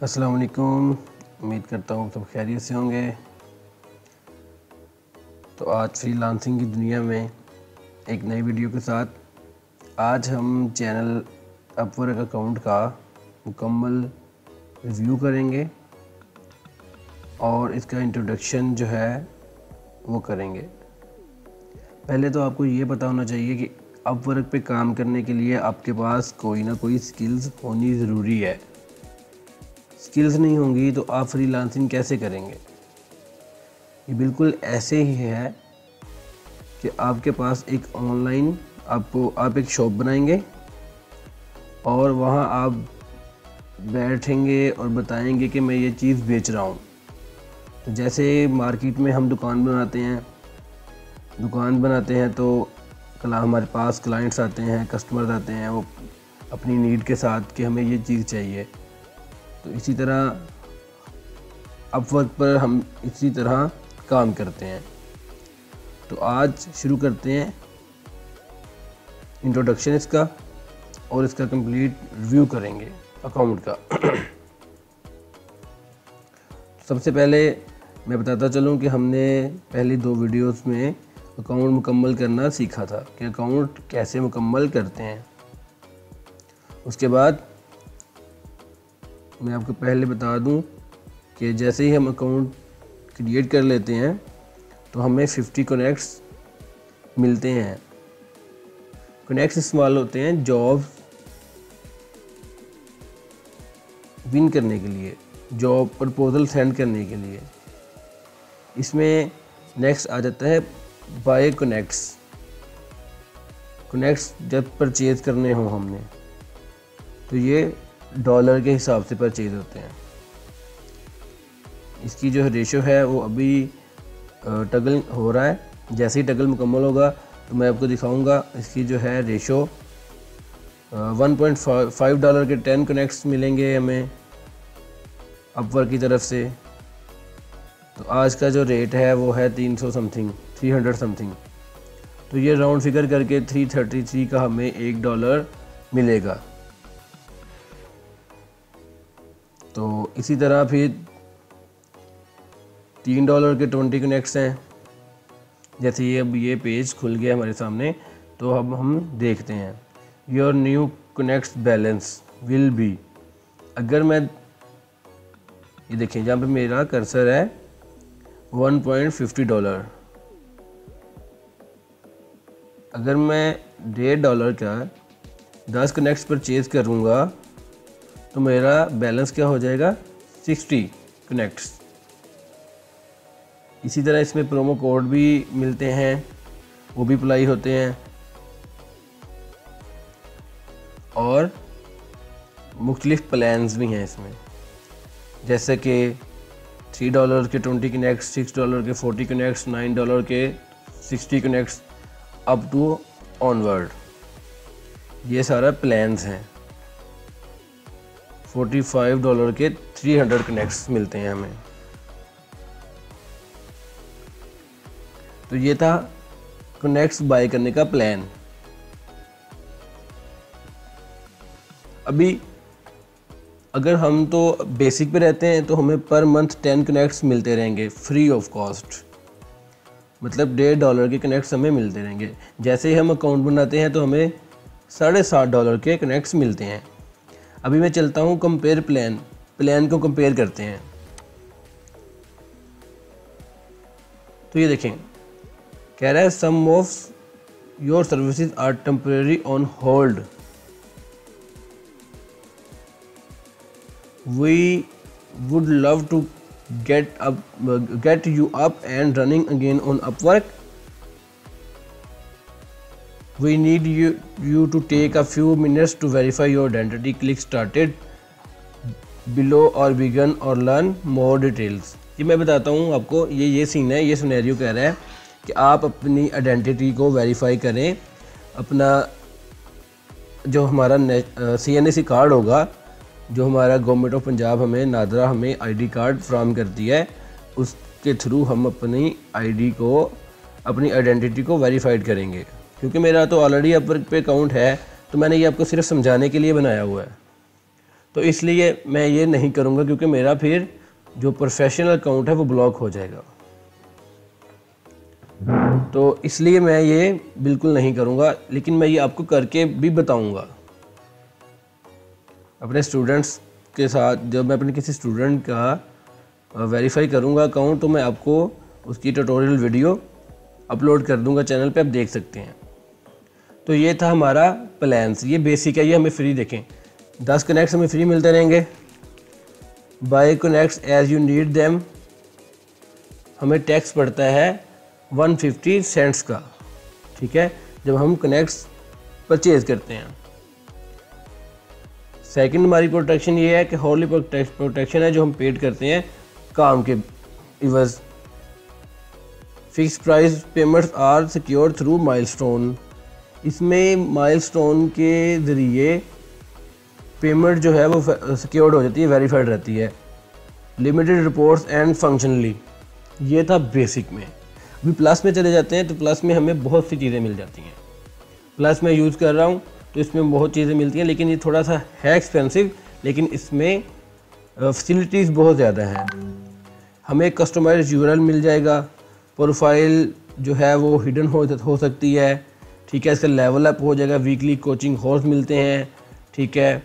अस्सलाम वालेकुम। उम्मीद करता हूँ सब खैरियत से होंगे। तो आज फ्रीलांसिंग की दुनिया में एक नई वीडियो के साथ आज हम चैनल अपवर्क अकाउंट का मुकम्मल रिव्यू करेंगे और इसका इंट्रोडक्शन जो है वो करेंगे। पहले तो आपको ये पता होना चाहिए कि अपवर्क पे काम करने के लिए आपके पास कोई ना कोई स्किल्स होनी ज़रूरी है। स्किल्स नहीं होंगी तो आप फ्रीलांसिंग कैसे करेंगे। ये बिल्कुल ऐसे ही है कि आपके पास एक ऑनलाइन आप एक शॉप बनाएंगे और वहाँ आप बैठेंगे और बताएंगे कि मैं ये चीज़ बेच रहा हूँ। तो जैसे मार्केट में हम दुकान बनाते हैं तो हमारे पास क्लाइंट्स आते हैं, कस्टमर्स आते हैं, वो अपनी नीड के साथ कि हमें ये चीज़ चाहिए। तो इसी तरह अपवर्क पर हम इसी तरह काम करते हैं। तो आज शुरू करते हैं इंट्रोडक्शन इसका और इसका कंप्लीट रिव्यू करेंगे अकाउंट का। सबसे पहले मैं बताता चलूं कि हमने पहली 2 वीडियोस में अकाउंट मुकम्मल करना सीखा था कि अकाउंट कैसे मुकम्मल करते हैं। उसके बाद मैं आपको पहले बता दूं कि जैसे ही हम अकाउंट क्रिएट कर लेते हैं तो हमें 50 कनेक्ट्स मिलते हैं। कनेक्ट्स इस्तेमाल होते हैं जॉब विन करने के लिए, जॉब प्रपोजल सेंड करने के लिए। इसमें नेक्स्ट आ जाता है बाय कनेक्ट्स जब परचेज करने हो हमने तो ये डॉलर के हिसाब से परचेज होते हैं। इसकी जो रेशो है वो अभी टगल हो रहा है। जैसे ही टगल मुकम्मल होगा तो मैं आपको दिखाऊंगा। इसकी जो है रेशो 1.5 डॉलर के 10 कनेक्ट्स मिलेंगे हमें अपवर्क की तरफ से। तो आज का जो रेट है वो है 300 समथिंग। तो ये राउंड फिगर करके 333 का हमें $1 मिलेगा। तो इसी तरह फिर $3 के 20 कनेक्ट्स हैं। जैसे ये अब ये पेज खुल गया हमारे सामने तो अब हम देखते हैं your new connects balance will be. अगर मैं ये देखें जहाँ पे मेरा कर्सर है $1.50। अगर मैं $1.5 का 10 कनेक्ट्स परचेज करूँगा तो मेरा बैलेंस क्या हो जाएगा 60 कनेक्ट्स। इसी तरह इसमें प्रोमो कोड भी मिलते हैं, वो भी अप्लाई होते हैं और मुख्तलिफ प्लान्स भी हैं इसमें। जैसे कि $3 के 20 कनेक्ट्स, $6 के 40 कनेक्ट्स, $9 के 60 कनेक्ट्स अप टू ऑनवर्ड। ये सारा प्लान्स हैं। $45 के 300 कनेक्ट्स मिलते हैं हमें। तो ये था कनेक्ट्स बाय करने का प्लान। अभी अगर हम तो बेसिक पे रहते हैं तो हमें पर मंथ 10 कनेक्ट्स मिलते रहेंगे फ्री ऑफ कॉस्ट। मतलब $1.5 के कनेक्ट्स हमें मिलते रहेंगे। जैसे ही हम अकाउंट बनाते हैं तो हमें $7.5 के कनेक्ट्स मिलते हैं। अभी मैं चलता हूँ कंपेयर प्लान को कंपेयर करते हैं। तो ये देखें कह रहा है some of your services are temporary on hold. We would love to get you up and running again on Upwork. We need you to take a few minutes to verify your identity. Click started below or begin or learn more details. ये मैं बताता हूँ आपको। ये scene है, ये scenario कह रहा है कि आप अपनी आइडेंटिटी को वेरीफाई करें। अपना जो हमारा CNAC कार्ड होगा, जो हमारा गवर्नमेंट ऑफ पंजाब नादरा हमें आईडी कार्ड फ्राहम करती है, उसके थ्रू हम अपनी आईडी को, अपनी आइडेंटिटी को वेरीफाइड करेंगे। क्योंकि मेरा तो ऑलरेडी अपवर्क पे अकाउंट है तो मैंने ये आपको सिर्फ समझाने के लिए बनाया हुआ है। तो इसलिए मैं ये नहीं करूँगा, क्योंकि मेरा फिर जो प्रोफेशनल अकाउंट है वो ब्लॉक हो जाएगा। तो इसलिए मैं ये बिल्कुल नहीं करूँगा, लेकिन मैं ये आपको करके भी बताऊँगा अपने स्टूडेंट्स के साथ। जब मैं अपने किसी स्टूडेंट का वेरीफाई करूँगा अकाउंट, तो मैं आपको उसकी ट्यूटोरियल वीडियो अपलोड कर दूँगा चैनल पे, आप देख सकते हैं। तो ये था हमारा प्लान्स, ये बेसिक है, ये हमें फ्री देखें। 10 कनेक्ट्स हमें फ्री मिलते रहेंगे। Buy connects as you need them, हमें टैक्स पड़ता है 150 सेंट्स का, ठीक है, जब हम कनेक्ट्स परचेज करते हैं। सेकंड हमारी प्रोटेक्शन ये है कि हॉर्ली प्रोटेक्शन है जो हम पेड करते हैं काम के इवज़। Fix price payments are secure through milestone, इसमें माइलस्टोन के ज़रिए पेमेंट जो है वो सिक्योर्ड हो जाती है, वेरीफाइड रहती है। लिमिटेड रिपोर्ट्स एंड फंक्शनली, ये था बेसिक में। अभी प्लस में चले जाते हैं, तो प्लस में हमें बहुत सी चीज़ें मिल जाती हैं। प्लस मैं यूज़ कर रहा हूँ तो इसमें बहुत चीज़ें मिलती हैं, लेकिन ये थोड़ा सा है एक्सपेंसिव, लेकिन इसमें फैसिलिटीज़ बहुत ज़्यादा हैं। हमें कस्टमाइज्ड यूआरएल मिल जाएगा, प्रोफाइल जो है वो हिडन हो सकती है, ठीक है, इसका लेवल अप हो जाएगा, वीकली कोचिंग कोर्स मिलते हैं, ठीक है,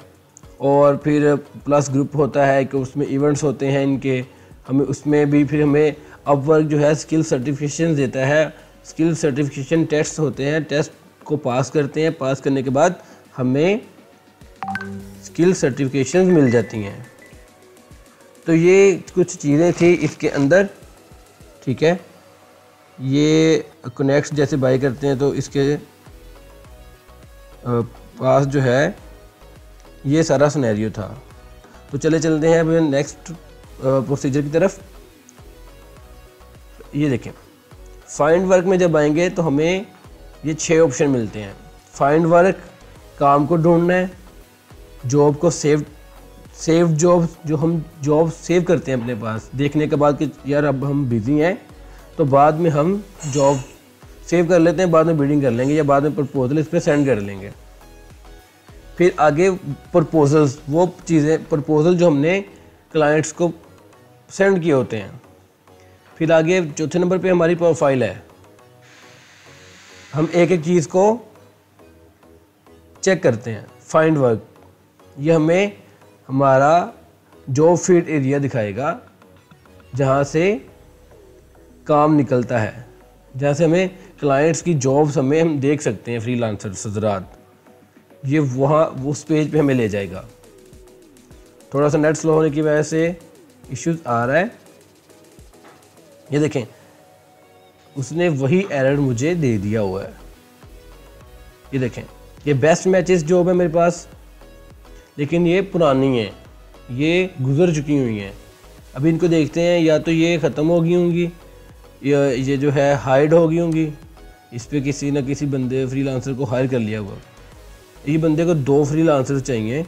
और फिर प्लस ग्रुप होता है कि उसमें इवेंट्स होते हैं इनके, हमें उसमें भी फिर हमें अपवर्क जो है स्किल सर्टिफिकेशन देता है। स्किल सर्टिफिकेशन टेस्ट होते हैं, टेस्ट को पास करते हैं, पास करने के बाद हमें स्किल सर्टिफिकेशन मिल जाती हैं। तो ये कुछ चीज़ें थी इसके अंदर, ठीक है। ये कनेक्ट्स जैसे बाय करते हैं तो इसके पास जो है ये सारा सिनेरियो था। तो चलते हैं अब नेक्स्ट प्रोसीजर की तरफ। ये देखें, फाइंड वर्क में जब आएंगे तो हमें ये 6 ऑप्शन मिलते हैं। फाइंड वर्क, काम को ढूंढना है, जॉब को सेव जॉब, जो हम जॉब सेव करते हैं अपने पास देखने के बाद कि यार अब हम बिज़ी हैं, तो बाद में हम जॉब सेव कर लेते हैं, बाद में बिडिंग कर लेंगे या बाद में प्रपोजल इस पर सेंड कर लेंगे। फिर आगे प्रपोजल्स, वो चीज़ें प्रपोजल जो हमने क्लाइंट्स को सेंड किए होते हैं। फिर आगे चौथे नंबर पे हमारी प्रोफाइल है, हम एक एक चीज़ को चेक करते हैं। फाइंड वर्क, ये हमें हमारा जॉब फीड एरिया दिखाएगा जहाँ से काम निकलता है, जहाँ से हमें क्लाइंट्स की जॉब्स हम देख सकते हैं फ्रीलांसर्स हज़रात। ये वहाँ उस पेज पे हमें ले जाएगा। थोड़ा सा नेट स्लो होने की वजह से इश्यूज आ रहा है। ये देखें, उसने वही एरर मुझे दे दिया हुआ है। ये देखें, ये बेस्ट मैचेस जॉब है मेरे पास, लेकिन ये पुरानी है, ये गुजर चुकी हुई हैं। अभी इनको देखते हैं, या तो ये ख़त्म हो गई होंगी या ये जो है हाइड हो गई होंगी। इस पर किसी न किसी बंदे फ्रीलांसर को हायर कर लिया हुआ। ये बंदे को 2 फ्रीलांसर चाहिए,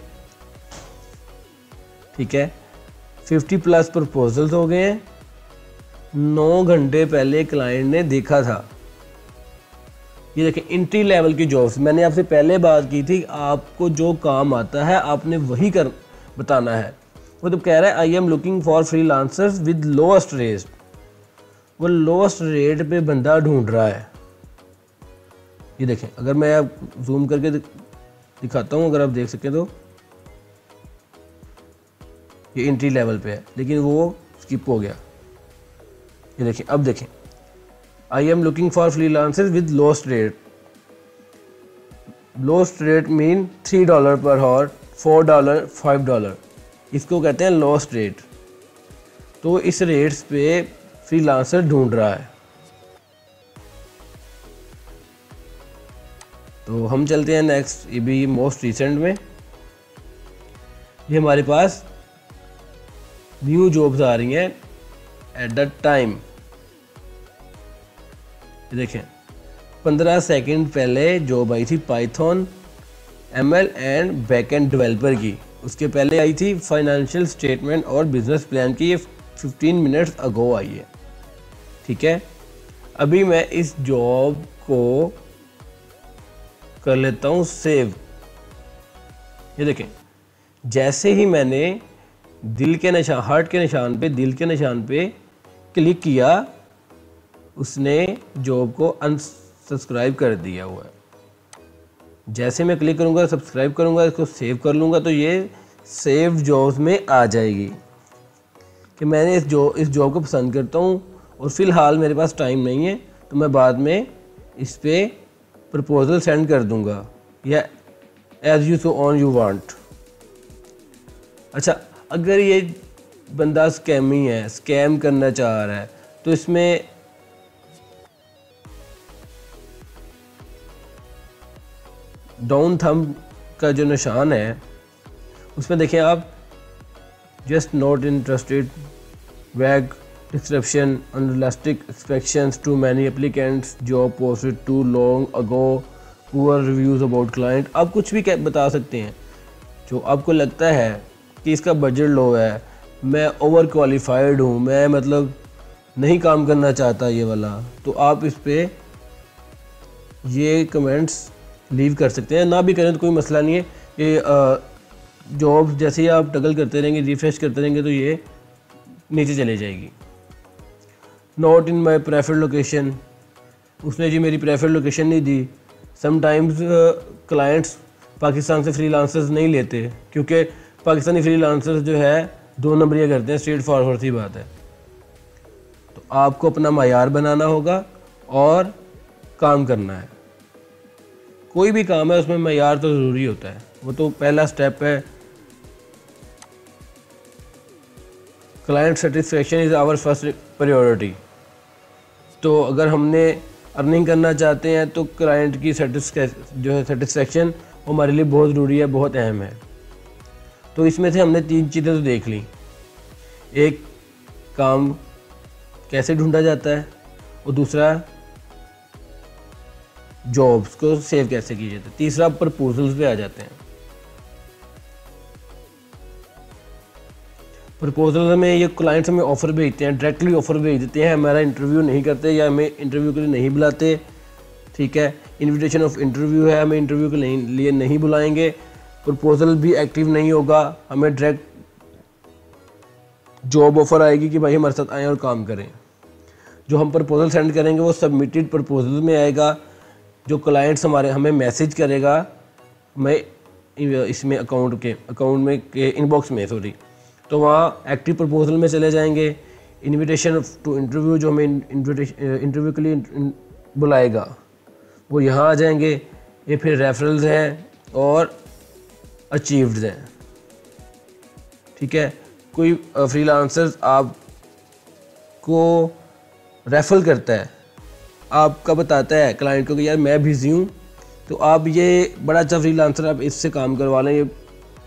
ठीक है। 50+ प्रपोजल्स हो गए हैं। 9 घंटे पहले क्लाइंट ने देखा था। ये देखें, एंट्री लेवल की जॉब्स, मैंने आपसे पहले बात की थी, आपको जो काम आता है आपने वही बताना है। वो तो कह रहा है I am looking for freelancers with lowest rate, वो लोएस्ट रेट पे बंदा ढूंढ रहा है। ये देखें, अगर मैं आप जूम करके दिखाता हूँ, अगर आप देख सकें तो ये एंट्री लेवल पे है, लेकिन वो स्किप हो गया। ये देखें, अब देखें, I am looking for freelancers with lowest rate. Lowest rate mean $3 per hour, $4, $5, इसको कहते हैं लोएस्ट रेट। तो इस रेट्स पे फ्रीलांसर ढूंढ रहा है। तो हम चलते हैं नेक्स्ट, ये भी मोस्ट रिसेंट में। ये हमारे पास न्यू जॉब्स आ रही हैं एट द टाइम। ये देखें, 15 सेकंड पहले जॉब आई थी Python ML and backend developer की। उसके पहले आई थी फाइनेंशियल स्टेटमेंट और बिजनेस प्लान की, ये 15 मिनट्स अगो आई है, ठीक है। अभी मैं इस जॉब को कर लेता हूँ सेव। ये देखें, जैसे ही मैंने दिल के निशान, हार्ट के निशान पे, दिल के निशान पे क्लिक किया, उसने जॉब को अनसब्सक्राइब कर दिया हुआ है। जैसे मैं क्लिक करूँगा, सब्सक्राइब करूँगा, इसको सेव कर लूँगा तो ये सेव जॉब्स में आ जाएगी कि मैंने इस जॉब को पसंद करता हूँ और फ़िलहाल मेरे पास टाइम नहीं है, तो मैं बाद में इस पर प्रपोज़ल सेंड कर दूँगा, या as you so on you want. अच्छा, अगर ये बंदा स्कैमी है, स्कैम करना चाह रहा है, तो इसमें डाउन थंब का जो निशान है उसमें देखें आप, just not interested, vague description, unrealistic expectations, too many applicants, job posted too long ago, poor reviews about client. आप कुछ भी बता सकते हैं जो आपको लगता है कि इसका बजट लो है, मैं ओवर क्वालिफाइड हूँ, मैं मतलब नहीं काम करना चाहता ये वाला, तो आप इस पर ये कमेंट्स लीव कर सकते हैं। ना भी करें तो कोई मसला नहीं है, ये जॉब जैसे ही आप टगल करते रहेंगे, रिफ्रेश करते रहेंगे, तो ये नीचे चले जाएगी। Not in my preferred location, उसने जी मेरी प्रेफर्ड लोकेशन नहीं दी। समटाइम्स क्लाइंट्स पाकिस्तान से फ्रीलांसर्स नहीं लेते, क्योंकि पाकिस्तानी फ्रीलांसर्स जो है 2 नंबरिया करते हैं, स्ट्रेट फॉरवर्ड सी बात है। तो आपको अपना मायार बनाना होगा और काम करना है। कोई भी काम है उसमें मायार तो ज़रूरी होता है, वो तो पहला स्टेप है। Client satisfaction is our first priority. तो अगर हमने अर्निंग करना चाहते हैं तो क्लाइंट की सेटिस्फेक्शन वो हमारे लिए बहुत ज़रूरी है, बहुत अहम है। तो इसमें से हमने 3 चीज़ें तो देख ली। एक, काम कैसे ढूंढा जाता है, और दूसरा जॉब्स को सेव कैसे किया जाता है, तीसरा प्रपोजल्स पे आ जाते हैं। प्रपोजल में ये क्लाइंट्स हमें ऑफ़र भेजते हैं, डायरेक्टली ऑफ़र भेज देते हैं, हमारा इंटरव्यू नहीं करते या हमें इंटरव्यू के लिए नहीं बुलाते, ठीक है। इनविटेशन ऑफ इंटरव्यू है, हमें इंटरव्यू के लिए नहीं बुलाएंगे। प्रपोजल भी एक्टिव नहीं होगा, हमें डायरेक्ट जॉब ऑफ़र आएगी कि भाई हमारे साथ आएँ और काम करें। जो हम प्रपोजल सेंड करेंगे वो सबमिटेड प्रपोजल में आएगा। जो क्लाइंट्स हमें मैसेज करेगा, मैं इसमें अकाउंट में के इनबॉक्स में तो वहाँ एक्टिव प्रपोजल में चले जाएंगे। इनविटेशन टू इंटरव्यू, जो हमें इंटरव्यू के लिए बुलाएगा, वो यहाँ आ जाएंगे। ये फिर रेफरल्स हैं और अचीव्ड हैं, ठीक है। कोई फ्रीलांसर्स आपको रेफर करता है, आपका बताता है क्लाइंट को कि यार मैं बिज़ी हूँ, तो आप ये बड़ा अच्छा फ्रीलांसर, आप इससे काम करवा लें, ये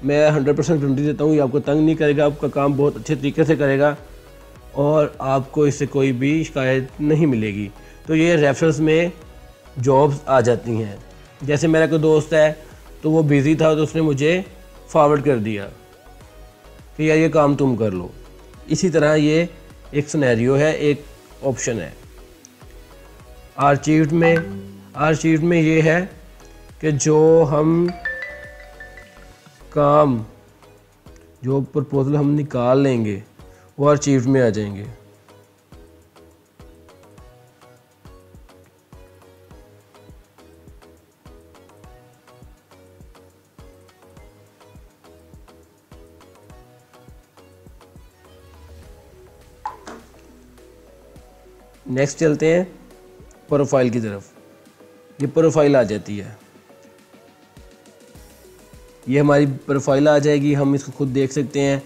मैं 100% गारंटी देता हूँ, ये आपको तंग नहीं करेगा, आपका काम बहुत अच्छे तरीके से करेगा और आपको इससे कोई भी शिकायत नहीं मिलेगी। तो ये रेफरेंस में जॉब्स आ जाती हैं। जैसे मेरा कोई दोस्त है तो वो बिज़ी था, तो उसने मुझे फॉरवर्ड कर दिया कि यार ये काम तुम कर लो। इसी तरह ये एक सिनेरियो है, एक ऑप्शन है। आर्चीव्ड में ये है कि जो हम काम, जो प्रपोजल हम निकाल लेंगे वो आर्चीव्ड में आ जाएंगे। नेक्स्ट चलते हैं प्रोफाइल की तरफ। ये प्रोफाइल आ जाती है, ये हमारी प्रोफाइल आ जाएगी, हम इसको खुद देख सकते हैं।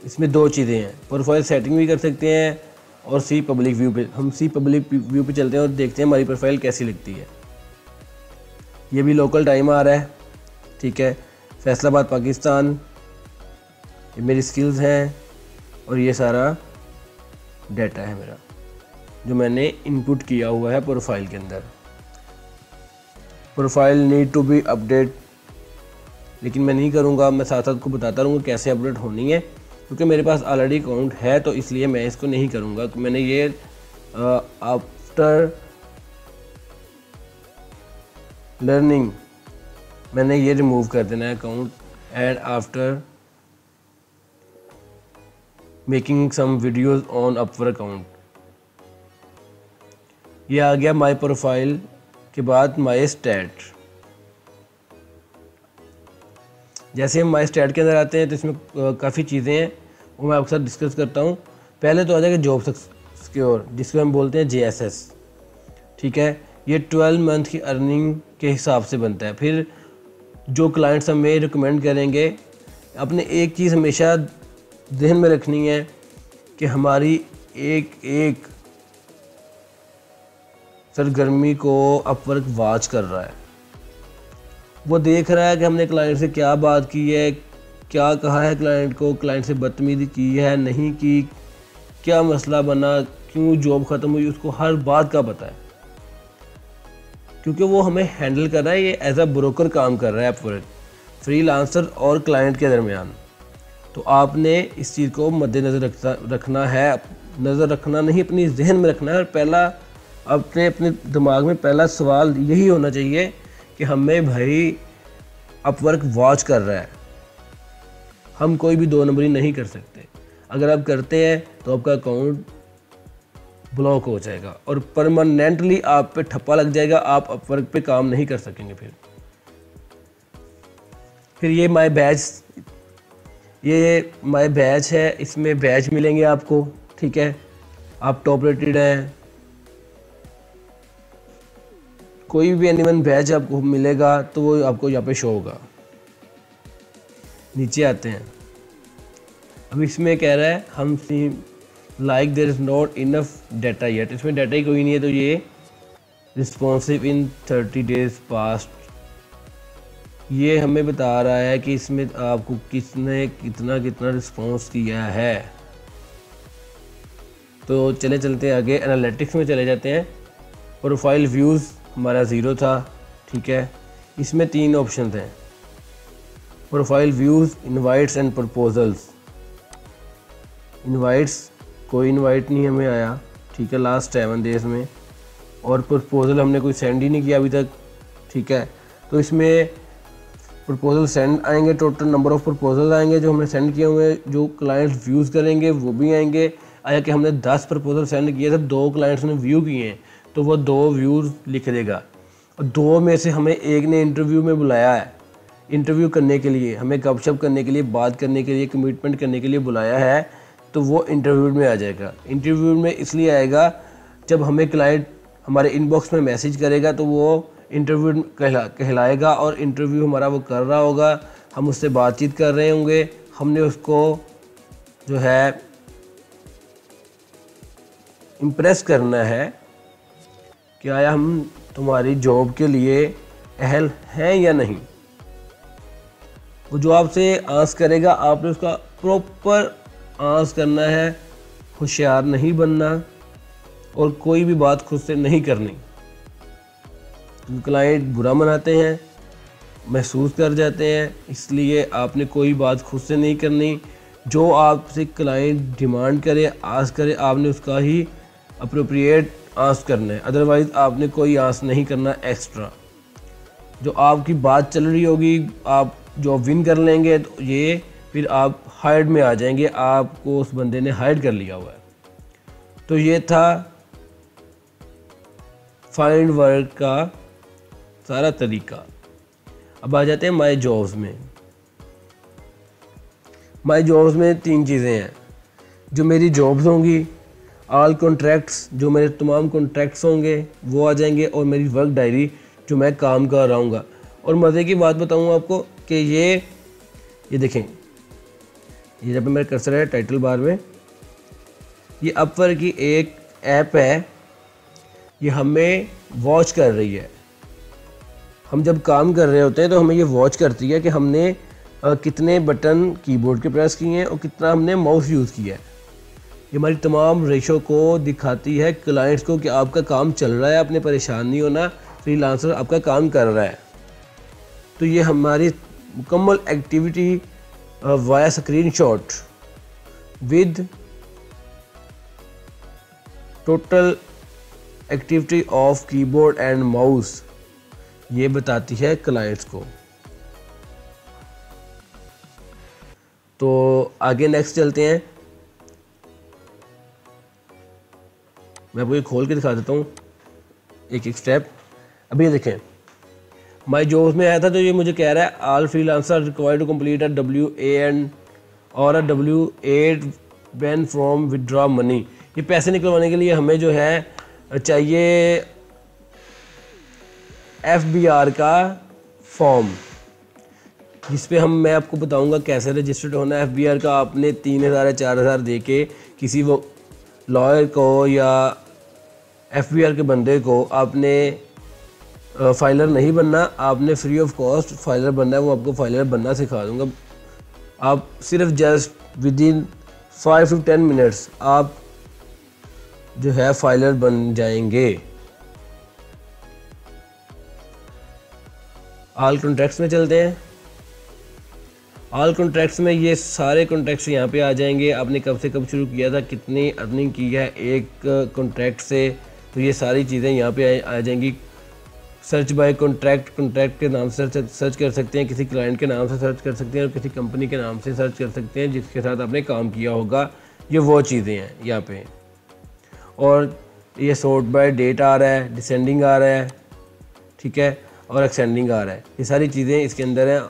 इसमें 2 चीज़ें हैं, प्रोफाइल सेटिंग भी कर सकते हैं और सी पब्लिक व्यू पे। हम सी पब्लिक व्यू पे चलते हैं और देखते हैं हमारी प्रोफाइल कैसी लगती है। ये भी लोकल टाइम आ रहा है, ठीक है। फैसलाबाद पाकिस्तान, ये मेरी स्किल्स हैं और ये सारा डाटा है मेरा जो मैंने इनपुट किया हुआ है प्रोफाइल के अंदर। Profile need to be update, लेकिन मैं नहीं करूँगा, मैं साथ साथ को बताता रहूँगा कैसे अपडेट होनी है, क्योंकि मेरे पास ऑलरेडी अकाउंट है, तो इसलिए मैं इसको नहीं करूँगा। तो मैंने ये आफ्टर लर्निंग मैंने ये रिमूव कर देना है account, and after making some videos on Upwork account. ये आ गया माय प्रोफाइल के बाद माय स्टैट। जैसे हम माय स्टैट के अंदर आते हैं तो इसमें काफ़ी चीज़ें हैं, वो मैं आपके साथ डिस्कस करता हूँ। पहले तो आ जाएगा जॉब सिक्योर, जिसको हम बोलते हैं JSS। ठीक है, ये 12 मंथ की अर्निंग के हिसाब से बनता है। फिर जो क्लाइंट्स हमें रिकमेंड करेंगे, अपने एक चीज़ हमेशा ध्यान में रखनी है कि हमारी एक एक सरगर्मी को अपवर्क वॉच कर रहा है। वो देख रहा है कि हमने क्लाइंट से क्या बात की है, क्या कहा है क्लाइंट को, क्लाइंट से बदतमीजी की है नहीं की, क्या मसला बना, क्यों जॉब ख़त्म हुई, उसको हर बात का पता है, क्योंकि वो हमें हैंडल कर रहा है। ये एज अ ब्रोकर काम कर रहा है अपवर्क, फ्रीलांसर और क्लाइंट के दरमियान। तो आपने इस चीज़ को मद्देनज़र रखना है, नज़र रखना नहीं, अपनी जहन में रखना है। और पहला अपने दिमाग में पहला सवाल यही होना चाहिए कि हमें भाई अपवर्क वॉच कर रहा है। हम कोई भी दो नंबरी नहीं कर सकते। अगर आप करते हैं तो आपका अकाउंट ब्लॉक हो जाएगा और परमानेंटली आप पे ठप्पा लग जाएगा, आप अपवर्क पे काम नहीं कर सकेंगे। फिर ये माय बैच है, इसमें बैच मिलेंगे आपको। ठीक है, आप टॉप रेटेड हैं, कोई भी एनीवन बैच आपको मिलेगा तो वो आपको यहाँ पे शो होगा। नीचे आते हैं, अब इसमें कह रहा है हम like there is not enough data yet. इसमें डाटा ही कोई नहीं है, तो ये रिस्पॉन्सिव इन 30 डेज पास्ट, ये हमें बता रहा है कि इसमें आपको किसने कितना रिस्पॉन्स किया है। तो चलते आगे एनालिटिक्स में चले जाते हैं। प्रोफाइल व्यूज़ हमारा 0 था। ठीक है, इसमें 3 ऑप्शन हैं, profile views, invites and proposals. Invites कोई इनवाइट नहीं हमें आया। ठीक है, लास्ट 7 डेज में। और प्रपोजल हमने कोई सेंड ही नहीं किया अभी तक। ठीक है, तो इसमें प्रपोजल सेंड आएंगे, टोटल नंबर ऑफ़ प्रपोजल आएंगे जो हमने सेंड किए हुए, जो क्लाइंट्स व्यूज़ करेंगे वो भी आएंगे। आया कि हमने 10 प्रपोजल सेंड किए थे, 2 क्लाइंट्स ने व्यू किए हैं, तो वो 2 व्यूज़ लिख देगा। और 2 में से हमें एक ने इंटरव्यू में बुलाया है, इंटरव्यू करने के लिए, हमें गपशप करने के लिए, बात करने के लिए, कमिटमेंट करने के लिए बुलाया है, तो वो इंटरव्यू में आ जाएगा। इंटरव्यू में इसलिए आएगा जब हमें क्लाइंट हमारे इनबॉक्स में मैसेज करेगा तो वो इंटरव्यू कहलाएगा, और इंटरव्यू हमारा वो कर रहा होगा, हम उससे बातचीत कर रहे होंगे, हमने उसको जो है इम्प्रेस करना है कि आया हम तुम्हारी जॉब के लिए अहल हैं या नहीं। वो जो आपसे आंस करेगा, आपने उसका प्रॉपर आंस करना है, होशियार नहीं बनना और कोई भी बात खुद से नहीं करनी। तो क्लाइंट बुरा मनाते हैं, महसूस कर जाते हैं, इसलिए आपने कोई बात खुद से नहीं करनी। जो आपसे क्लाइंट डिमांड करे, आस करे, आपने उसका ही अप्रोप्रिएट आंस करना है। अदरवाइज़ आपने कोई आंस नहीं करना एक्स्ट्रा। जो आपकी बात चल रही होगी, आप जो विन कर लेंगे, तो ये फिर आप हाइड में आ जाएंगे, आपको उस बंदे ने हाइड कर लिया हुआ है। तो ये था फाइंड वर्क का सारा तरीका। अब आ जाते हैं माय जॉब्स में। माय जॉब्स में 3 चीज़ें हैं। जो मेरी जॉब्स होंगी, ऑल कॉन्ट्रैक्ट्स, जो मेरे तमाम कॉन्ट्रैक्ट्स होंगे वो आ जाएंगे, और मेरी वर्क डायरी जो मैं काम कर रहा हूँगा। और मज़े की बात बताऊँ आपको कि ये देखें, ये जब मेरा कर्सर है टाइटल बार में, ये अपवर्क की एक ऐप है, ये हमें वॉच कर रही है। हम जब काम कर रहे होते हैं तो हमें ये वॉच करती है कि हमने कितने बटन कीबोर्ड के प्रेस किए हैं और कितना हमने माउस यूज़ किया है। ये हमारी तमाम रेशो को दिखाती है क्लाइंट्स को कि आपका काम चल रहा है, आपने परेशान नहीं होना, फ्रीलांसर आपका काम कर रहा है। तो ये हमारी मुकम्मल activity via screenshot with total activity of keyboard and mouse ये बताती है क्लाइंट्स को। तो आगे नेक्स्ट चलते हैं। मैं आपको ये खोल के दिखा देता हूँ एक एक स्टेप। अभी ये देखें, माई जॉब्स में आया था तो ये मुझे कह रहा है all freelancer required to complete a WA और a W8 BEN form withdraw money. ये पैसे निकलवाने के लिए हमें जो है चाहिए FBR का फॉर्म, जिस पे मैं आपको बताऊंगा कैसे रजिस्टर्ड होना है। FBR का आपने 3000 या 4000 दे के किसी वो लॉयर को या FBR के बंदे को आपने फाइलर नहीं बनना, आपने फ्री ऑफ कॉस्ट फाइलर बनना है। वो आपको फाइलर बनना सिखा दूंगा। आप सिर्फ just with in 5 to 10 minutes आप जो है फाइलर बन जाएंगे। ऑल कॉन्ट्रैक्ट्स में चलते हैं। ऑल कॉन्ट्रैक्ट्स में ये सारे कॉन्ट्रैक्ट्स यहाँ पे आ जाएंगे। आपने कब से कब शुरू किया था, कितनी अर्निंग की है एक कॉन्ट्रैक्ट से, तो ये सारी चीज़ें यहाँ पे आ जाएंगी। सर्च बाय कॉन्ट्रैक्ट, कॉन्ट्रैक्ट के नाम से सर्च कर सकते हैं, किसी क्लाइंट के नाम से सर्च कर सकते हैं और किसी कंपनी के नाम से सर्च कर सकते हैं जिसके साथ आपने काम किया होगा। ये वो चीज़ें हैं यहाँ पे। और ये सॉर्ट बाय डेट आ रहा है, डिसेंडिंग आ रहा है, ठीक है, और एक्सटेंडिंग आ रहा है। ये सारी चीज़ें इसके अंदर हैं,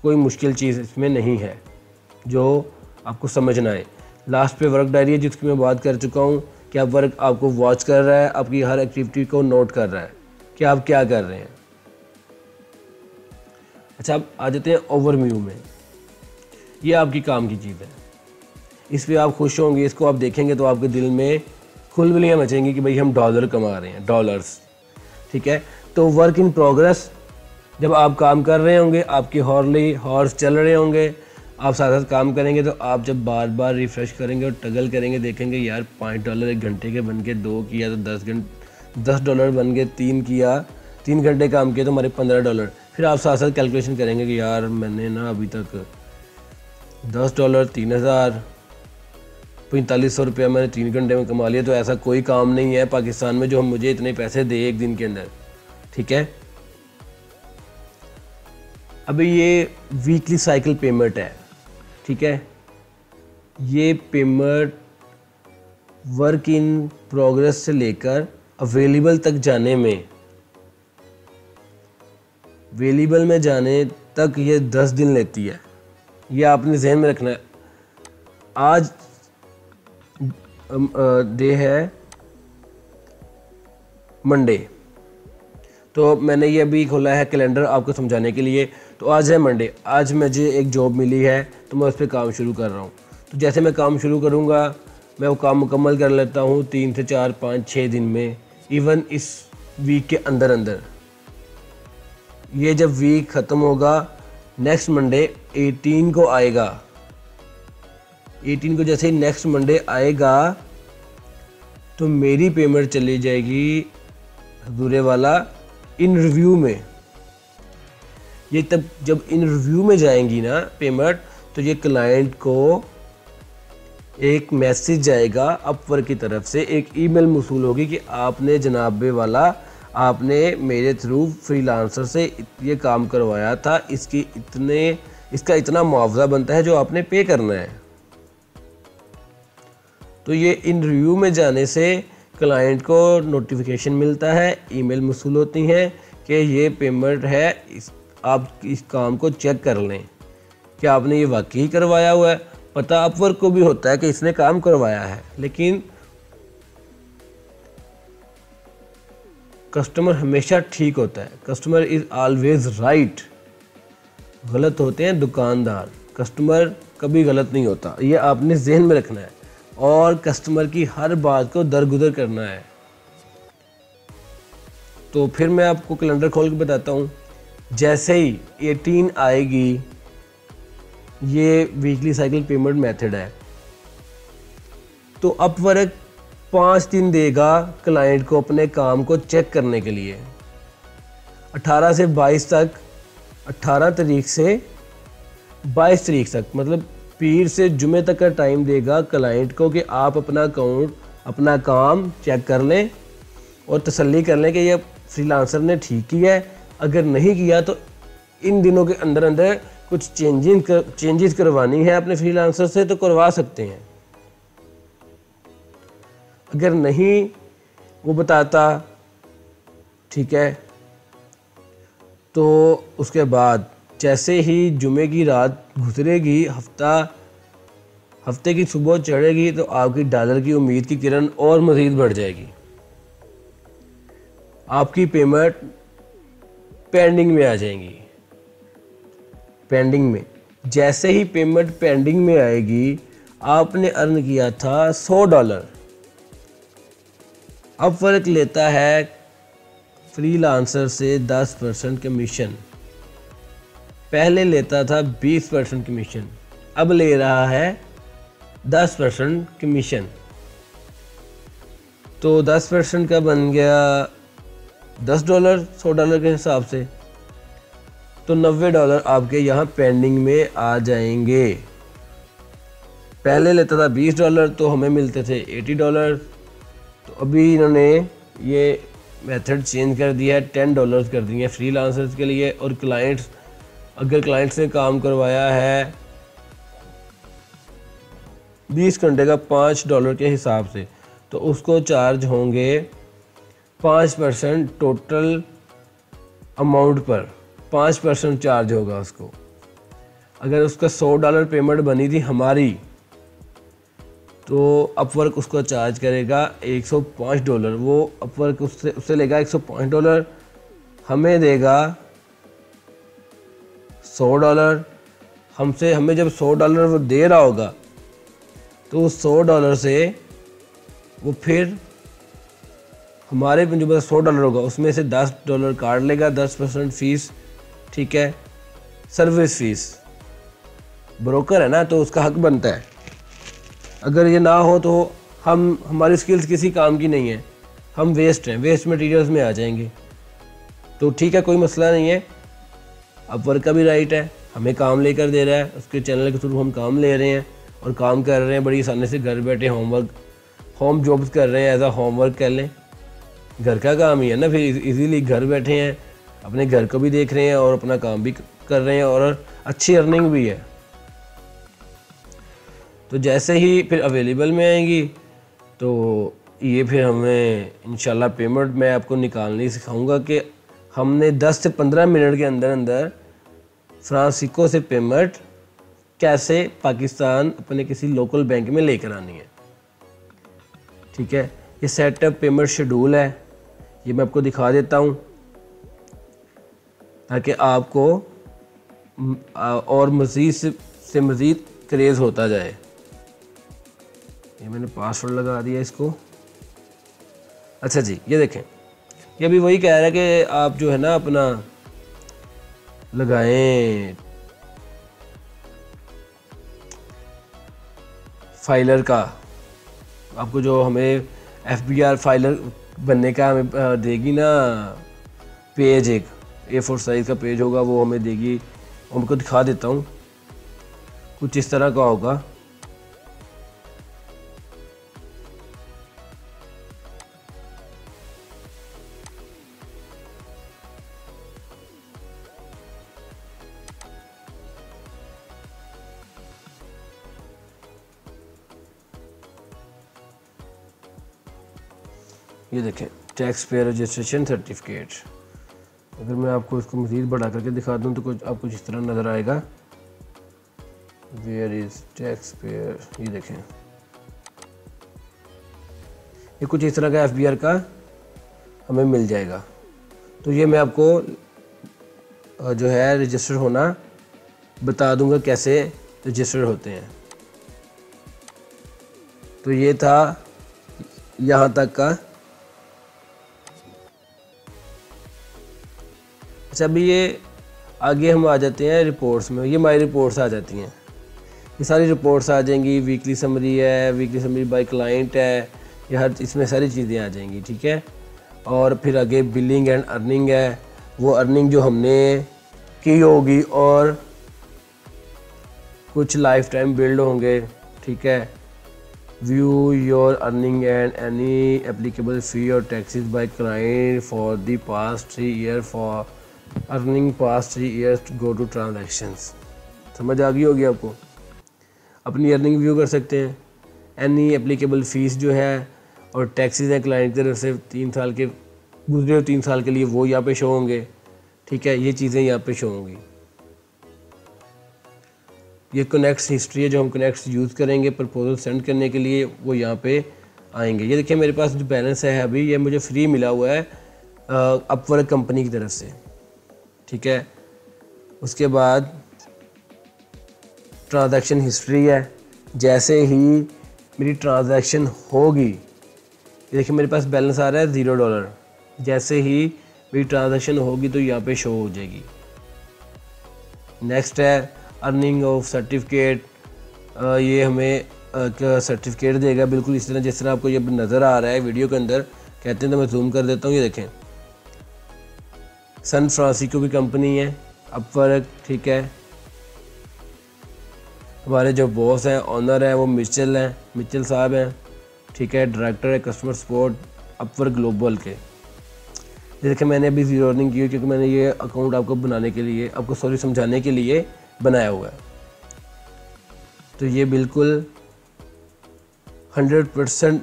कोई मुश्किल चीज़ इसमें नहीं है जो आपको समझना है। लास्ट पे वर्क डायरी है जिसकी मैं बात कर चुका हूँ कि आप वर्क आपको वॉच कर रहा है, आपकी हर एक्टिविटी को नोट कर रहा है कि आप क्या कर रहे हैं। अच्छा, अब आ जाते हैं ओवरव्यू में। ये आपकी काम की चीज़ है, इस पर आप खुश होंगे। इसको आप देखेंगे तो आपके दिल में खुलबलियाँ मचेंगी कि भाई हम डॉलर कमा रहे हैं, डॉलर्स, ठीक है। तो वर्क इन प्रोग्रेस, जब आप काम कर रहे होंगे, आपके हॉर्स चल रहे होंगे, आप साथ साथ काम करेंगे, तो आप जब बार बार रिफ़्रेश करेंगे और टगल करेंगे, देखेंगे यार $5 एक घंटे के बन के 2 किया तो $10 बन गए, 3 किया, 3 घंटे काम किया तो हमारे $15। फिर आप साथ साथ कैलकुलेशन करेंगे कि यार मैंने ना अभी तक $10, 3000, ₹4500 मैंने 3 घंटे में कमा लिया। तो ऐसा कोई काम नहीं है पाकिस्तान में जो हम मुझे इतने पैसे दे एक दिन के अंदर, ठीक है। अभी ये वीकली साइकिल पेमेंट है, ठीक है। ये पेमेंट वर्क इन प्रोग्रेस से लेकर अवेलेबल तक जाने में, अवेलेबल में जाने तक ये 10 दिन लेती है। ये आपने जहन में रखना है। आज डे है मंडे, तो मैंने ये अभी खोला है कैलेंडर आपको समझाने के लिए। तो आज है मंडे, आज मुझे एक जॉब मिली है तो मैं उस पर काम शुरू कर रहा हूँ। तो जैसे मैं काम शुरू करूँगा, मैं वो काम मुकम्मल कर लेता हूँ 3 से 4, 5, 6 दिन में, इवन इस वीक के अंदर अंदर। ये जब वीक ख़त्म होगा, नेक्स्ट मंडे 18 को आएगा। 18 को जैसे ही नेक्स्ट मंडे आएगा तो मेरी पेमेंट चली जाएगी हजूरे वाला इन रिव्यू में। ये तब जब इन रिव्यू में जाएंगी ना पेमेंट, तो ये क्लाइंट को एक मैसेज जाएगा अपवर्क की तरफ से, एक ईमेल मौसूल होगी कि आपने जनाबे वाला, आपने मेरे थ्रू फ्रीलांसर से ये काम करवाया था, इसका इतना मुआवजा बनता है जो आपने पे करना है। तो ये इन रिव्यू में जाने से क्लाइंट को नोटिफिकेशन मिलता है, ईमेल मौसूल होती हैं कि ये पेमेंट है, आप इस काम को चेक कर लें कि आपने ये वाकई करवाया हुआ है। पता अपवर्क को भी होता है कि इसने काम करवाया है, लेकिन कस्टमर हमेशा ठीक होता है। Customer is always right. गलत होते हैं दुकानदार, कस्टमर कभी गलत नहीं होता। ये आपने जहन में रखना है और कस्टमर की हर बात को दरगुजर करना है। तो फिर मैं आपको कैलेंडर खोल के बताता हूँ। जैसे ही 18 आएगी, ये वीकली साइकिल पेमेंट मेथड है, तो अपवर्क 5 दिन देगा क्लाइंट को अपने काम को चेक करने के लिए। 18 से 22 तक, 18 तारीख से 22 तारीख तक, मतलब पीर से जुमे तक का टाइम देगा क्लाइंट को कि आप अपना अकाउंट, अपना काम चेक कर लें और तसल्ली कर लें कि ये फ्रीलांसर ने ठीक किया है। अगर नहीं किया तो इन दिनों के अंदर अंदर कुछ चेंजेस करवानी है अपने फ्रीलांसर से तो करवा सकते हैं। अगर नहीं वो बताता, ठीक है। तो उसके बाद जैसे ही जुमे की रात गुजरेगी, हफ्ते की सुबह चढ़ेगी, तो आपकी डॉलर की उम्मीद की किरण और मज़ीद बढ़ जाएगी। आपकी पेमेंट पेंडिंग में आ जाएंगी। पेंडिंग में जैसे ही पेमेंट पेंडिंग में आएगी, आपने अर्न किया था $100, अपवर्क लेता है फ्रीलांसर से 10% कमीशन। पहले लेता था 20% कमीशन, अब ले रहा है 10% कमीशन। तो 10% का बन गया $10 $100 के हिसाब से, तो $90 आपके यहाँ पेंडिंग में आ जाएंगे। पहले लेता था $20 तो हमें मिलते थे $80। तो अभी इन्होंने ये मेथड चेंज कर दिया है, $10 कर दिए फ्रीलांसर्स के लिए। और क्लाइंट्स, अगर क्लाइंट्स ने काम करवाया है 20 घंटे का $5 के हिसाब से, तो उसको चार्ज होंगे 5% टोटल अमाउंट पर 5% चार्ज होगा उसको। अगर उसका $100 पेमेंट बनी थी हमारी, तो अपवर्क उसको चार्ज करेगा $105। वो अपवर्क उससे लेगा $105, हमें देगा $100। हमें जब $100 वो दे रहा होगा, तो उस $100 से वो फिर हमारे जो बस $100 होगा उसमें से $10 काट लेगा, 10% फीस, ठीक है, सर्विस फीस। ब्रोकर है ना, तो उसका हक बनता है। अगर ये ना हो तो हमारी स्किल्स किसी काम की नहीं है, हम वेस्ट हैं, वेस्ट मटेरियल्स में आ जाएंगे। तो ठीक है, कोई मसला नहीं है, अपवर्क का भी राइट है, हमें काम लेकर दे रहा है, उसके चैनल के थ्रू हम काम ले रहे हैं और काम कर रहे हैं बड़ी आसानी से। घर बैठे होम जॉब्स कर रहे हैं, एज आ होमवर्क कर लें, घर का काम ही है ना। फिर इजीली घर बैठे हैं, अपने घर को भी देख रहे हैं और अपना काम भी कर रहे हैं और अच्छी अर्निंग भी है। तो जैसे ही फिर अवेलेबल में आएंगी, तो ये फिर हमें इंशाल्लाह पेमेंट मैं आपको निकालनी सिखाऊंगा कि हमने 10 से 15 मिनट के अंदर अंदर फ्रांसिस्को से पेमेंट कैसे पाकिस्तान अपने किसी लोकल बैंक में लेकर आनी है, ठीक है। ये सेटअप पेमेंट शेड्यूल है, ये मैं आपको दिखा देता हूँ ताकि आपको और मज़ीद से मज़ीद क्रेज़ होता जाए। ये मैंने पासवर्ड लगा दिया इसको। अच्छा जी, ये देखें, ये भी वही कह रहा है कि आप जो है ना अपना लगाएं फाइलर का। आपको जो हमें FBR फाइलर बनने का हमें देगी ना पेज, एक A4 साइज़ का पेज होगा, वो हमें देगी। उनको दिखा देता हूँ, कुछ इस तरह का होगा। ये देखें, टैक्स पेयर रजिस्ट्रेशन सर्टिफिकेट। अगर मैं आपको इसको मज़ीद बढ़ा करके दिखा दूँ तो कुछ आपको इस तरह नज़र आएगा। वेयर इज़ टैक्स पेयर, ये देखें, ये कुछ इस तरह का FBR का हमें मिल जाएगा। तो ये मैं आपको जो है रजिस्टर होना बता दूंगा कैसे रजिस्टर होते हैं। तो ये था यहाँ तक का। अच्छा, अभी ये आगे हम आ जाते हैं रिपोर्ट्स में। ये माई रिपोर्ट्स आ जाती हैं, ये सारी रिपोर्ट्स आ जाएंगी। वीकली समरी है, वीकली समरी बाय क्लाइंट है, ये हर इसमें सारी चीज़ें आ जाएंगी, ठीक है। और फिर आगे बिलिंग एंड अर्निंग है, वो अर्निंग जो हमने की होगी और कुछ लाइफ टाइम बिल्ड होंगे, ठीक है। View your earning and any applicable fee और taxes by client for the past 3 year for earning past 3 years go to transactions. समझ आ गई होगी आपको। अपनी अर्निंग व्यू कर सकते हैं, एनी एप्लीकेबल फ़ीस जो है, और टैक्सेस हैं क्लाइंट की तरफ से 3 साल के गुजरे हुए 3 साल के लिए, वो यहाँ पे शो होंगे। ठीक है, ये चीज़ें यहाँ पे शो होंगी। ये कनेक्ट्स हिस्ट्री है, जो हम कनेक्ट्स यूज़ करेंगे प्रपोजल सेंड करने के लिए, वो यहाँ पे आएंगे। ये देखिए मेरे पास जो बैलेंस है अभी, ये मुझे फ्री मिला हुआ है अपवर्क कंपनी की तरफ से। ठीक है, उसके बाद ट्रांजैक्शन हिस्ट्री है। जैसे ही मेरी ट्रांजैक्शन होगी, ये देखिए मेरे पास बैलेंस आ रहा है $0। जैसे ही मेरी ट्रांजैक्शन होगी तो यहाँ पे शो हो जाएगी। नेक्स्ट है अर्निंग ऑफ सर्टिफिकेट। ये हमें सर्टिफिकेट देगा बिल्कुल इस तरह जिस तरह आपको ये नज़र आ रहा है वीडियो के अंदर। कहते हैं तो मैं जूम कर देता हूँ। ये देखें, सन फ्रांसिस्को की कंपनी है अपवर्क। ठीक है, हमारे जो बॉस हैं, ऑनर हैं, वो मिचेल साहब हैं। ठीक है, डायरेक्टर है कस्टमर सपोर्ट अपवर्क ग्लोबल के। देखिए मैंने अभी ज़ीरो अर्निंग की क्योंकि मैंने ये अकाउंट आपको बनाने के लिए, समझाने के लिए बनाया हुआ है। तो ये बिल्कुल 100%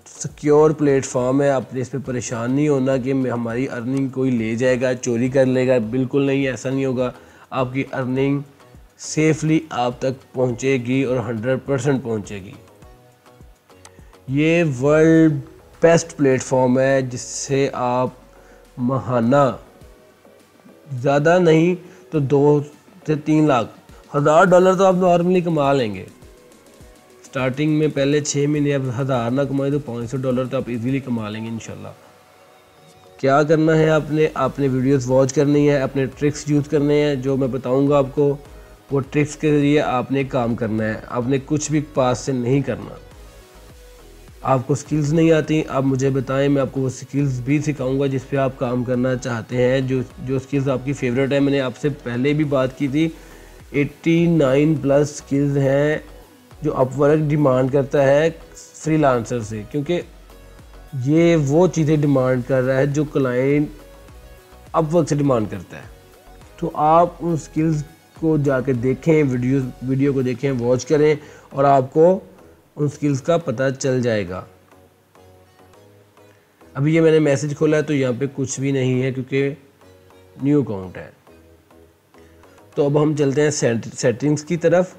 सिक्योर प्लेटफॉर्म है। आपने इस पर परेशान नहीं होना कि हमारी अर्निंग कोई ले जाएगा, चोरी कर लेगा। बिल्कुल नहीं, ऐसा नहीं होगा। आपकी अर्निंग सेफली आप तक पहुंचेगी और 100% पहुंचेगी। ये वर्ल्ड बेस्ट प्लेटफॉर्म है जिससे आप माहाना ज़्यादा नहीं तो 2 से 3 लाख $1000 तो आप नॉर्मली कमा लेंगे। स्टार्टिंग में पहले 6 महीने आप 1000 ना कमाए तो $500 तो आप इजीली कमा लेंगे इंशाल्लाह। क्या करना है आपने वीडियोस वॉच करनी है, अपने ट्रिक्स यूज़ करने हैं जो मैं बताऊंगा आपको। वो ट्रिक्स के ज़रिए आपने काम करना है। आपने कुछ भी पास से नहीं करना। आपको स्किल्स नहीं आती, आप मुझे बताएं, मैं आपको वो स्किल्स भी सिखाऊंगा जिस पे आप काम करना चाहते हैं। जो स्किल्स आपकी फेवरेट है। मैंने आपसे पहले भी बात की थी, 89+ स्किल्स हैं जो अपवर्क डिमांड करता है फ्रीलांसर से, क्योंकि ये वो चीज़ें डिमांड कर रहा है जो क्लाइंट अपवर्क से डिमांड करता है। तो आप उन स्किल्स को जाके देखें, वीडियो को देखें, वॉच करें और आपको उन स्किल्स का पता चल जाएगा। अभी ये मैंने मैसेज खोला है तो यहाँ पे कुछ भी नहीं है क्योंकि न्यू अकाउंट है। तो अब हम चलते हैं सेटिंग्स की तरफ।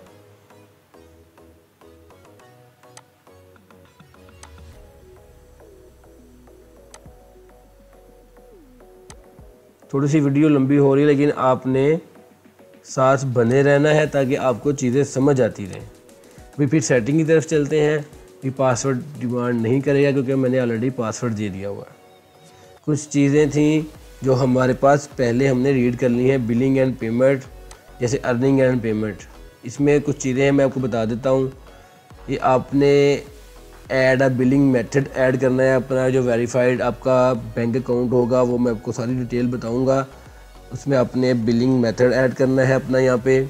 थोड़ी सी वीडियो लंबी हो रही है लेकिन आपने साथ बने रहना है ताकि आपको चीज़ें समझ आती रहें। अभी फिर सेटिंग की तरफ चलते हैं। ये पासवर्ड डिमांड नहीं करेगा क्योंकि मैंने ऑलरेडी पासवर्ड दे दिया हुआ है। कुछ चीज़ें थी जो हमारे पास पहले हमने रीड कर ली हैं, बिलिंग एंड पेमेंट, जैसे अर्निंग एंड पेमेंट। इसमें कुछ चीज़ें हैं, मैं आपको बता देता हूँ। ये आपने add a billing method add करना है। अपना जो वेरीफाइड आपका बैंक अकाउंट होगा वो मैं आपको सारी डिटेल बताऊँगा। उसमें आपने बिलिंग मेथड ऐड करना है अपना यहाँ पे।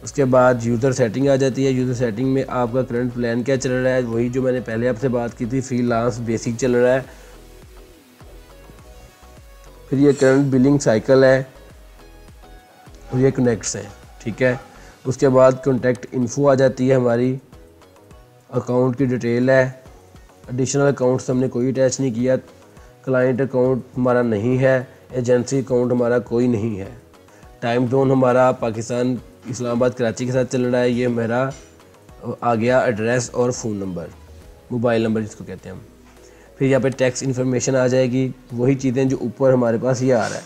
उसके बाद यूज़र सेटिंग आ जाती है। यूज़र सेटिंग में आपका करंट प्लान क्या चल रहा है, वही जो मैंने पहले आपसे बात की थी, फ्रीलांस बेसिक चल रहा है। फिर ये करंट बिलिंग साइकिल है और ये कनेक्ट्स हैं। ठीक है, उसके बाद कॉन्टैक्ट इन्फो आ जाती है, हमारी अकाउंट की डिटेल है। एडिशनल अकाउंट्स हमने कोई अटैच नहीं किया। क्लाइंट अकाउंट हमारा नहीं है। एजेंसी अकाउंट हमारा कोई नहीं है। टाइम जोन हमारा पाकिस्तान इस्लामाबाद कराची के साथ चल रहा है। ये मेरा आ गया एड्रेस और फ़ोन नंबर, मोबाइल नंबर जिसको कहते हैं हम। फिर यहाँ पे टैक्स इन्फॉर्मेशन आ जाएगी, वही चीज़ें जो ऊपर हमारे पास ये आ रहा है।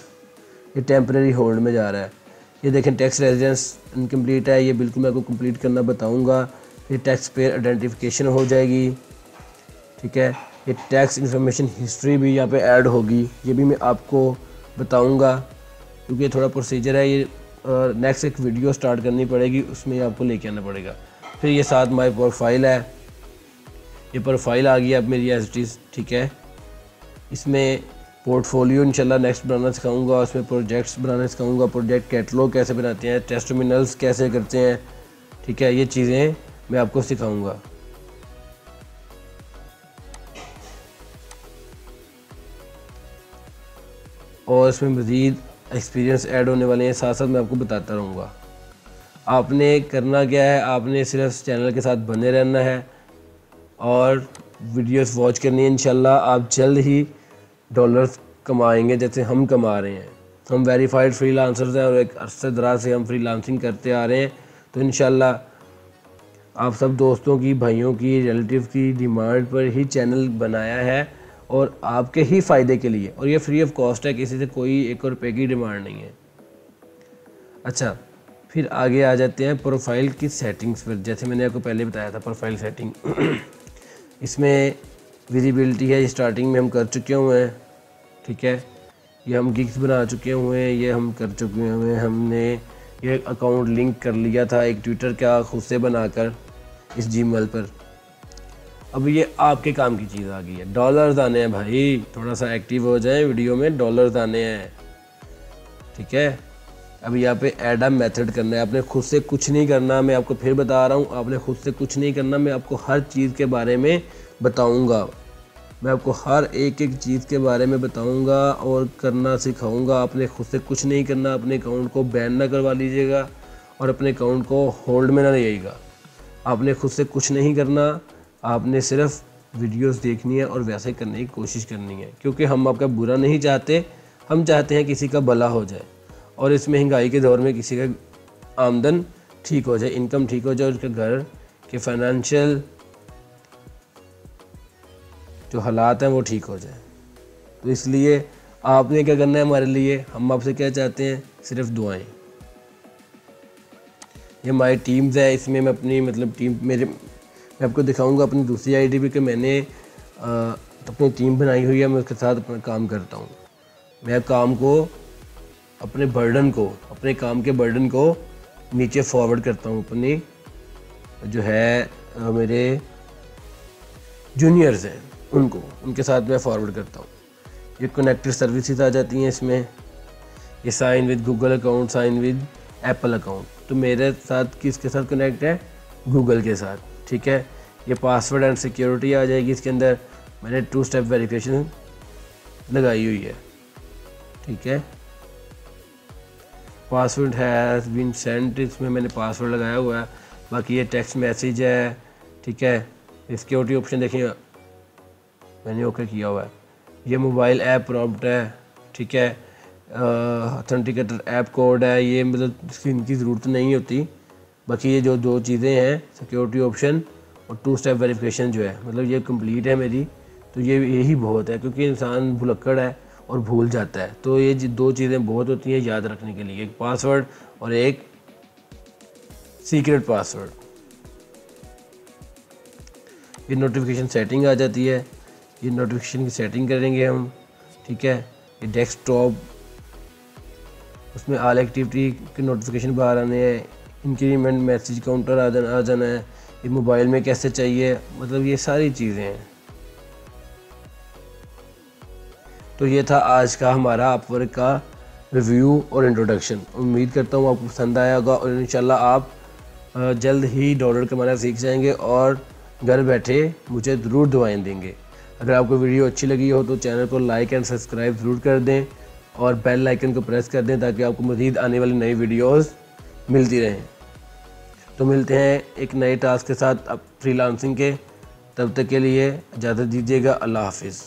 ये टेम्परेरी होल्ड में जा रहा है। ये देखें टैक्स रेजिडेंस इनकम्प्लीट है, ये बिल्कुल मैं आपको कंप्लीट करना बताऊँगा। फिर टैक्स पेयर आइडेंटिफिकेशन हो जाएगी। ठीक है, ये टैक्स इन्फॉर्मेशन हिस्ट्री भी यहाँ पे ऐड होगी, ये भी मैं आपको बताऊँगा क्योंकि ये थोड़ा प्रोसीजर है। ये नेक्स्ट एक वीडियो स्टार्ट करनी पड़ेगी, उसमें आपको लेके आना पड़ेगा। फिर ये साथ माई प्रोफाइल है, ये प्रोफाइल आ गई अब मेरी एज इट इज़। ठीक है, इसमें पोर्टफोलियो इंशाल्लाह नेक्स्ट बनाना सिखाऊंगा, उसमें प्रोजेक्ट्स बनाना सिखाऊंगा, प्रोजेक्ट कैटलॉग कैसे बनाते हैं, टेस्टिमोनियल्स कैसे करते हैं। ठीक है, ये चीज़ें मैं आपको सिखाऊंगा। और इसमें मज़ीद एक्सपीरियंस ऐड होने वाले हैं, साथ साथ मैं आपको बताता रहूँगा। आपने करना क्या है, आपने सिर्फ चैनल के साथ बने रहना है। और वीडियोस वॉच करनी है। इंशाल्लाह आप जल्द ही डॉलर्स कमाएंगे जैसे हम कमा रहे हैं। हम वेरीफाइड फ्रीलांसर्स हैं और एक अरसे दराज से हम फ्रीलांसिंग करते आ रहे हैं। तो इंशाल्लाह आप सब दोस्तों की, भाइयों की, रिलेटिव की डिमांड पर ही चैनल बनाया है और आपके ही फ़ायदे के लिए, और ये फ्री ऑफ कॉस्ट है, किसी से कोई 1 रुपये की डिमांड नहीं है। अच्छा, फिर आगे आ जाते हैं प्रोफाइल की सेटिंग्स पर। जैसे मैंने आपको पहले बताया था प्रोफाइल सेटिंग इसमें विजिबिलिटी है, स्टार्टिंग में हम कर चुके हुए हैं, ठीक है। ये हम गिग्स बना चुके हुए हैं, ये हम कर चुके हुए हैं। हमने ये अकाउंट लिंक कर लिया था एक ट्विटर का खुद से बनाकर इस जीमेल पर। अब ये आपके काम की चीज़ आ गई है, डॉलर्स आने हैं भाई, थोड़ा सा एक्टिव हो जाए, वीडियो में डॉलर्स आने हैं, ठीक है। अब यहाँ पे ऐड अ मेथड करना है, आपने खुद से कुछ नहीं करना। मैं आपको फिर बता रहा हूँ, आपने खुद से कुछ नहीं करना। मैं आपको हर चीज़ के बारे में बताऊँगा, मैं आपको हर एक एक चीज़ के बारे में बताऊँगा और करना सिखाऊँगा। आपने खुद से कुछ नहीं करना, अपने अकाउंट को बैन ना करवा लीजिएगा और अपने अकाउंट को होल्ड में ना रहिएगा। आपने खुद से कुछ नहीं करना, आपने सिर्फ वीडियोस देखनी है और वैसे करने की कोशिश करनी है, क्योंकि हम आपका बुरा नहीं चाहते, हम चाहते हैं किसी का भला हो जाए और इस महंगाई के दौर में किसी का आमदन ठीक हो जाए, इनकम ठीक हो जाए और उसके घर के फाइनेंशियल जो हालात हैं वो ठीक हो जाए। तो इसलिए आपने क्या करना है हमारे लिए, हम आपसे क्या चाहते हैं, सिर्फ दुआएं। ये हमारी टीम्स है, इसमें मैं अपनी टीम मैं आपको दिखाऊंगा अपनी दूसरी आईडी भी कि मैंने अपनी टीम बनाई हुई है, मैं उसके साथ अपना काम करता हूँ। मैं काम को, अपने बर्डन को, अपने काम के बर्डन को नीचे फॉरवर्ड करता हूँ अपनी जो है मेरे जूनियर्स हैं उनको, उनके साथ मैं फॉरवर्ड करता हूँ। ये कनेक्टेड सर्विसेज आ जाती हैं इसमें, ये sign with Google account, sign with Apple account. तो मेरे साथ किसके साथ कनेक्ट है, गूगल के साथ, ठीक है। ये पासवर्ड एंड सिक्योरिटी आ जाएगी इसके अंदर, मैंने 2 स्टेप वेरिफिकेशन लगाई हुई है, ठीक है। पासवर्ड हैज़ बीन सेंट, इसमें मैंने पासवर्ड लगाया हुआ है। बाकी ये टेक्स्ट मैसेज है, ठीक है। सिक्योरिटी ऑप्शन देखिए मैंने ओके किया हुआ है। ये मोबाइल ऐप प्रॉम्प्ट है, ठीक है। ऑथेंटिकेटर ऐप कोड है, ये इसकी इनकी ज़रूरत नहीं होती। बाकी ये जो 2 चीज़ें हैं, सिक्योरिटी ऑप्शन और 2 स्टेप वेरिफिकेशन जो है, ये कंप्लीट है मेरी। तो ये यही बहुत है, क्योंकि इंसान भुलक्कड़ है और भूल जाता है। तो ये 2 चीज़ें बहुत होती हैं याद रखने के लिए, एक पासवर्ड और एक सीक्रेट पासवर्ड। ये नोटिफिकेशन सेटिंग आ जाती है, ये नोटिफिकेशन की सेटिंग करेंगे हम, ठीक है। ये डेस्कटॉप, उसमें ऑल एक्टिविटी के नोटिफिकेशन बाहर आने हैं, इंक्रीमेंट मैसेज काउंटर आ जाना है। ये मोबाइल में कैसे चाहिए, ये सारी चीज़ें हैं। तो ये था आज का हमारा अपवर्क का रिव्यू और इंट्रोडक्शन। उम्मीद करता हूँ आपको पसंद आया होगा और इंशाल्लाह आप जल्द ही डॉलर कमाना सीख जाएंगे और घर बैठे मुझे ज़रूर दुआएं देंगे। अगर आपको वीडियो अच्छी लगी हो तो चैनल को लाइक एंड सब्सक्राइब ज़रूर कर दें और बेल आइकन को प्रेस कर दें ताकि आपको मज़ीद आने वाली नई वीडियोस मिलती रहें। तो मिलते हैं एक नए टास्क के साथ अब फ्रीलांसिंग के, तब तक के लिए इजाज़त दीजिएगा। अल्लाह हाफिज़।